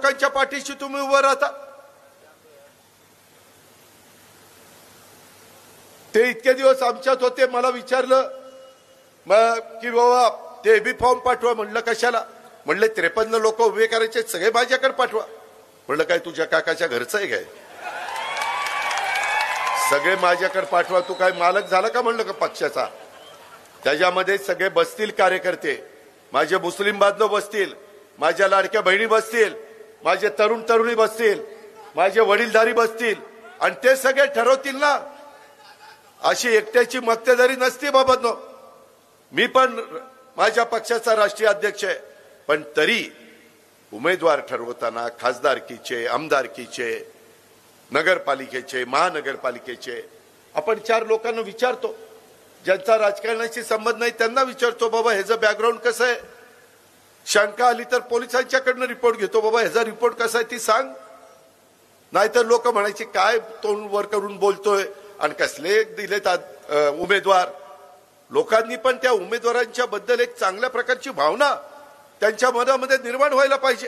लोकांच्या पाठीशी तुम्ही उभं राहता? ते इतके दिवस आमच्यात होते, मला विचारलं की बाबा ते बी फॉर्म पाठवा. म्हणलं कशाला? म्हणले 53 लोक उभे करायचे, सगळे माझ्याकडे पाठवा. म्हणलं काय तुझ्या काकाच्या घरचं आहे काय? सगळे माझ्याकडे पाठवा, तू काय मालक झाला का? म्हणलं का पक्षाचा? त्याच्यामध्ये सगळे बसतील कार्यकर्ते, माझे मुस्लिम बांधव बसतील, माझ्या लाडक्या बहिणी बसतील, माझे तरुण तरुणी बसतील, माझे वडीलधारी बसतील, आणि ते सगळे ठरवतील ना. अशी एकट्याची मक्तेदारी नसते बाबांनो. मी पण माझ्या पक्षाचा राष्ट्रीय अध्यक्ष आहे, पण तरी उमेदवार ठरवताना खासदारकीचे, आमदारकीचे, नगरपालिकेचे, महानगरपालिकेचे आपण 4 लोकांना विचारतो. ज्यांचा राजकारणाशी संबंध नाही त्यांना विचारतो, बाबा ह्याचं बॅकग्राऊंड कसं आहे. शंका आली तर पोलिसांच्याकडनं रिपोर्ट घेतो, बाबा ह्याचा रिपोर्ट कसा आहे ती सांग. नाहीतर लोक म्हणायचे काय तोंड वर करून बोलतोय आणि कसले दिलेत उमेदवार. लोकांनी पण त्या उमेदवारांच्या बद्दल एक चांगल्या प्रकारची भावना त्यांच्या मनामध्ये निर्माण व्हायला पाहिजे.